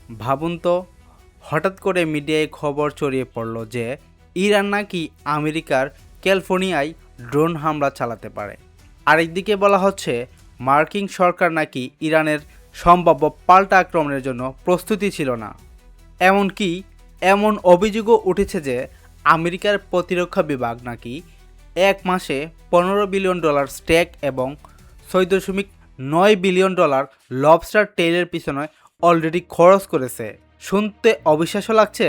ভাবুন তো, হঠাৎ করে মিডিয়ায় খবর ছড়িয়ে পড়ল যে ইরান নাকি আমেরিকার ক্যালিফোর্নিয়ায় ড্রোন হামলা চালাতে পারে। আরেকদিকে বলা হচ্ছে মার্কিন সরকার নাকি ইরানের সম্ভাব্য পাল্টা আক্রমণের জন্য প্রস্তুতি ছিল না। এমনকি এমন অভিযোগও উঠেছে যে আমেরিকার প্রতিরক্ষা বিভাগ নাকি এক মাসে $15 বিলিয়ন স্ট্যাক এবং $6.9 বিলিয়ন লবস্টার টেইলের পিছনে অলরেডি খরচ করেছে। শুনতে অবিশ্বাস্য লাগছে,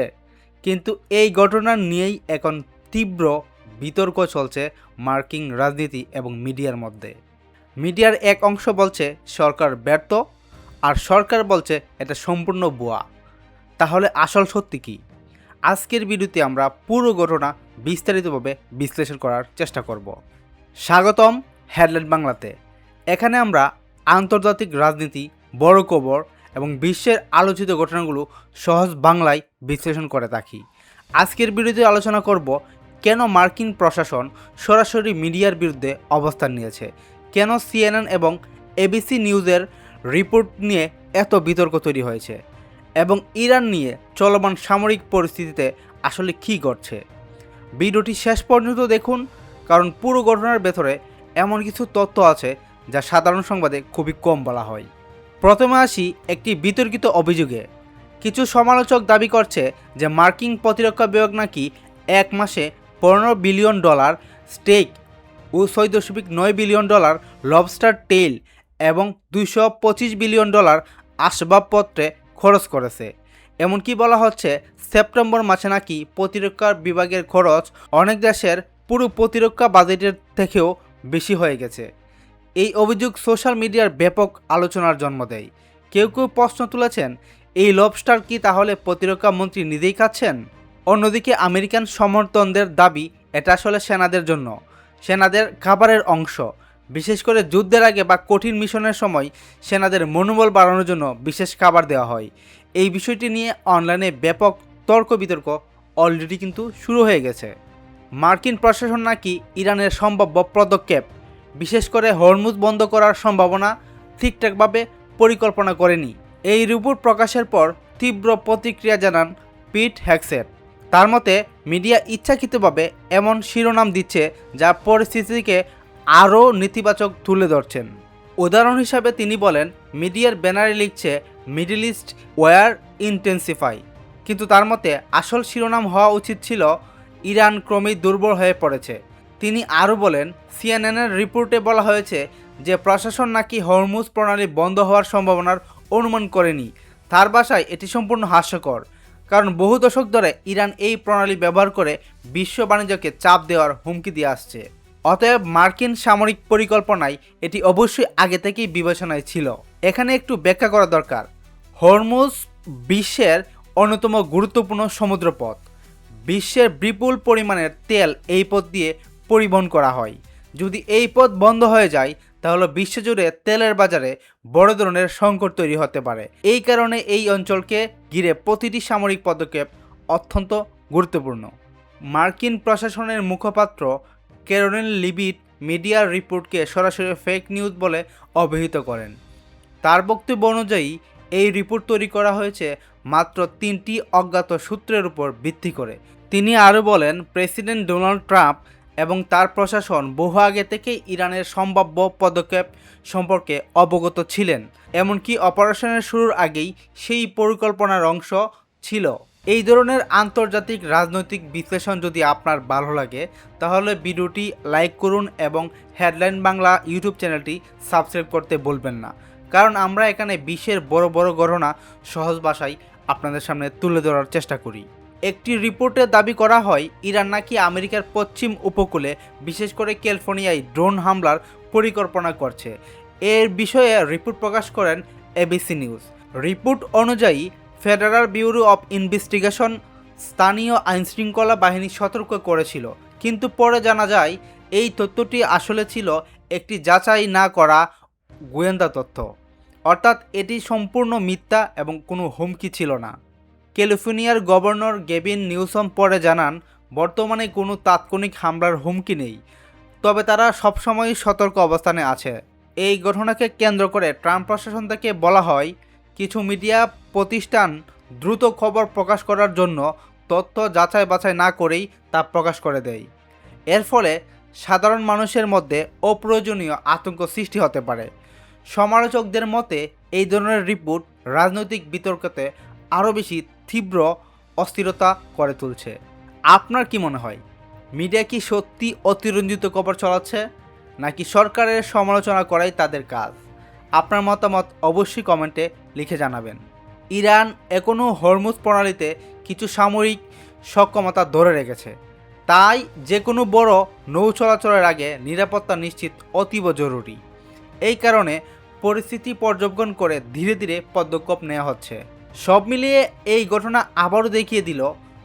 কিন্তু এই ঘটনা নিয়েই এখন তীব্র বিতর্ক চলছে মার্কিন রাজনীতি এবং মিডিয়ার মধ্যে। মিডিয়ার এক অংশ বলছে সরকার ব্যর্থ, আর সরকার বলছে এটা সম্পূর্ণ ভুয়া। তাহলে আসল সত্যি কি? আজকের ভিডিওতে আমরা পুরো ঘটনা বিস্তারিতভাবে বিশ্লেষণ করার চেষ্টা করব। স্বাগতম হেডলাইন বাংলাতে। এখানে আমরা আন্তর্জাতিক রাজনীতি, বড় খবর এবং বিশ্বের আলোচিত ঘটনাগুলো সহজ বাংলায় বিশ্লেষণ করে থাকি। আজকের ভিডিওতে আলোচনা করব কেন মার্কিন প্রশাসন সরাসরি মিডিয়ার বিরুদ্ধে অবস্থান নিয়েছে, কেন CNN এবং ABC নিউজের রিপোর্ট নিয়ে এত বিতর্ক তৈরি হয়েছে, এবং ইরান নিয়ে চলমান সামরিক পরিস্থিতিতে আসলে কী ঘটছে। ভিডিওটি শেষ পর্যন্ত দেখুন, কারণ পুরো ঘটনার ভেতরে এমন কিছু তথ্য আছে যা সাধারণ সংবাদে খুবই কম বলা হয়। প্রথমে আসি একটি বিতর্কিত অভিযোগে। কিছু সমালোচক দাবি করছে যে মার্কিন প্রতিরক্ষা বিভাগ নাকি এক মাসে $15 বিলিয়ন স্টেক ও $6.9 বিলিয়ন লবস্টার টেইল এবং $225 বিলিয়ন আসবাবপত্রে খরচ করেছে। এমনকি বলা হচ্ছে সেপ্টেম্বর মাসে নাকি প্রতিরক্ষা বিভাগের খরচ অনেক দেশের পুরো প্রতিরক্ষা বাজেটের থেকেও বেশি হয়ে গেছে। এই অভিযোগ সোশ্যাল মিডিয়ার ব্যাপক আলোচনার জন্ম দেয়। কেউ কেউ প্রশ্ন তুলেছেন, এই লবস্টার কি তাহলে প্রতিরক্ষা মন্ত্রী নিজেই খাচ্ছেন? অন্যদিকে আমেরিকান সমর্থকদের দাবি এটা আসলে সেনাদের জন্য, সেনাদের খাবারের অংশ। বিশেষ করে যুদ্ধের আগে বা কঠিন মিশনের সময় সেনাদের মনোবল বাড়ানোর জন্য বিশেষ খাবার দেওয়া হয়। এই বিষয়টি নিয়ে অনলাইনে ব্যাপক তর্ক বিতর্ক অলরেডি কিন্তু শুরু হয়ে গেছে। মার্কিন প্রশাসন নাকি ইরানের সম্ভাব্য পদক্ষেপ, বিশেষ করে হরমুজ বন্ধ করার সম্ভাবনা ঠিকঠাকভাবে পরিকল্পনা করেনি। এই রিপোর্ট প্রকাশের পর তীব্র প্রতিক্রিয়া জানান পিট হেগসেট। তার মতে মিডিয়া ইচ্ছাকৃতভাবে এমন শিরোনাম দিচ্ছে যা পরিস্থিতিকে আরও নেতিবাচক তুলে ধরছেন। উদাহরণ হিসাবে তিনি বলেন, মিডিয়ার ব্যানারে লিখছে মিডল ইস্ট ওয়ার ইন্টেন্সিফাই, কিন্তু তার মতে আসল শিরোনাম হওয়া উচিত ছিল ইরান ক্রমেই দুর্বল হয়ে পড়েছে। তিনি আরও বলেন, সিএনএনের রিপোর্টে বলা হয়েছে যে প্রশাসন নাকি হরমুজ প্রণালী বন্ধ হওয়ার সম্ভাবনার অনুমান করেনি। তার ভাষায় এটি সম্পূর্ণ হাস্যকর, কারণ বহু দশক ধরে ইরান এই প্রণালী ব্যবহার করে বিশ্ব বাণিজ্যকে চাপ দেওয়ার হুমকি দিয়ে আসছে। অতএব মার্কিন সামরিক পরিকল্পনায় এটি অবশ্যই আগে থেকেই বিবেচনায় ছিল। এখানে একটু ব্যাখ্যা করা দরকার। হরমুজ বিশ্বের অন্যতম গুরুত্বপূর্ণ সমুদ্রপথ। বিশ্বের বিপুল পরিমাণের তেল এই পথ দিয়ে পরিবহন করা হয়। যদি এই পথ বন্ধ হয়ে যায় তাহলে বিশ্বজুড়ে তেলের বাজারে বড় ধরনের সংকট তৈরি হতে পারে। এই কারণে এই অঞ্চলকে ঘিরে প্রতিটি সামরিক পদক্ষেপ অত্যন্ত গুরুত্বপূর্ণ। মার্কিন প্রশাসনের মুখপাত্র ক্যারোলিন লিভিট মিডিয়ার রিপোর্টকে সরাসরি ফেক নিউজ বলে অভিহিত করেন। তার বক্তব্য অনুযায়ী এই রিপোর্ট তৈরি করা হয়েছে মাত্র 3টি অজ্ঞাত সূত্রের উপর ভিত্তি করে। তিনি আরও বলেন, প্রেসিডেন্ট ডোনাল্ড ট্রাম্প এবং তার প্রশাসন বহু আগে থেকেই ইরানের সম্ভাব্য পদক্ষেপ সম্পর্কে অবগত ছিলেন, এমনকি অপারেশনের শুরুর আগেই সেই পরিকল্পনার অংশ ছিল। এই ধরনের আন্তর্জাতিক রাজনৈতিক বিশ্লেষণ যদি আপনার ভালো লাগে তাহলে ভিডিওটি লাইক করুন এবং হেডলাইন বাংলা ইউটিউব চ্যানেলটি সাবস্ক্রাইব করতে ভুলবেন না, কারণ আমরা এখানে বিশ্বের বড় বড় ঘটনা সহজ ভাষায় আপনাদের সামনে তুলে ধরার চেষ্টা করি। একটি রিপোর্টে দাবি করা হয় ইরান নাকি আমেরিকার পশ্চিম উপকূলে বিশেষ করে ক্যালিফোর্নিয়ায় ড্রোন হামলার পরিকল্পনা করছে। এর বিষয়ে রিপোর্ট প্রকাশ করেন ABC নিউজ। রিপোর্ট অনুযায়ী ফেডারাল ব্যুরো অব ইনভেস্টিগেশন স্থানীয় আইনশৃঙ্খলা বাহিনী সতর্ক করেছিল, কিন্তু পরে জানা যায় এই তথ্যটি আসলে ছিল একটি যাচাই না করা গোয়েন্দা তথ্য, অর্থাৎ এটি সম্পূর্ণ মিথ্যা এবং কোনো হুমকি ছিল না। ক্যালিফোর্নিয়ার গভর্নর গেভিন নিউসম পরে জানান, বর্তমানে কোনো তাৎক্ষণিক হামলার হুমকি নেই, তবে তারা সবসময় সতর্ক অবস্থানে আছে। এই ঘটনাকে কেন্দ্র করে ট্রাম্প প্রশাসন থেকে বলা হয়, কিছু মিডিয়া প্রতিষ্ঠান দ্রুত খবর প্রকাশ করার জন্য তথ্য যাচাই বাছাই না করেই তা প্রকাশ করে দেয়। এর ফলে সাধারণ মানুষের মধ্যে অপ্রয়োজনীয় আতঙ্ক সৃষ্টি হতে পারে। সমালোচকদের মতে এই ধরনের রিপোর্ট রাজনৈতিক বিতর্কতে আরও বেশি তীব্র অস্থিরতা করে তুলছে। আপনার কি মনে হয়, মিডিয়া কি সত্যি অতিরঞ্জিত খবর ছড়াচ্ছে, নাকি সরকারের সমালোচনা করাই তাদের কাজ? আপনার মতামত অবশ্যই কমেন্টে লিখে জানাবেন। ইরান এখনও হরমুজ প্রণালীতে কিছু সামরিক সক্ষমতা ধরে রেখেছে, তাই যে কোনো বড় নৌ চলাচলের আগে নিরাপত্তা নিশ্চিত অতীব জরুরি। এই কারণে পরিস্থিতি পর্যবেক্ষণ করে ধীরে ধীরে পদক্ষেপ নেওয়া হচ্ছে। সব মিলিয়ে এই ঘটনা আবারও দেখিয়ে দিল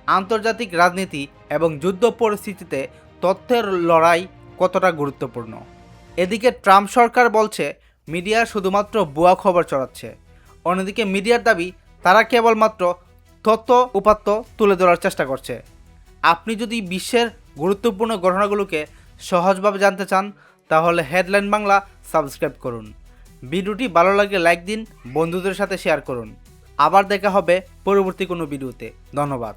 আন্তর্জাতিক রাজনীতি এবং যুদ্ধ পরিস্থিতিতে তথ্যের লড়াই কতটা গুরুত্বপূর্ণ। এদিকে ট্রাম্প সরকার বলছে মিডিয়া শুধুমাত্র ভুয়া খবর ছড়াচ্ছে, অন্যদিকে মিডিয়ার দাবি তারা কেবলমাত্র তথ্য উপাত্ত তুলে ধরার চেষ্টা করছে। আপনি যদি বিশ্বের গুরুত্বপূর্ণ ঘটনাগুলোকে সহজভাবে জানতে চান তাহলে হেডলাইন বাংলা সাবস্ক্রাইব করুন। ভিডিওটি ভালো লাগলে লাইক দিন, বন্ধুদের সাথে শেয়ার করুন। আবার দেখা হবে পরবর্তী কোনো ভিডিওতে। ধন্যবাদ।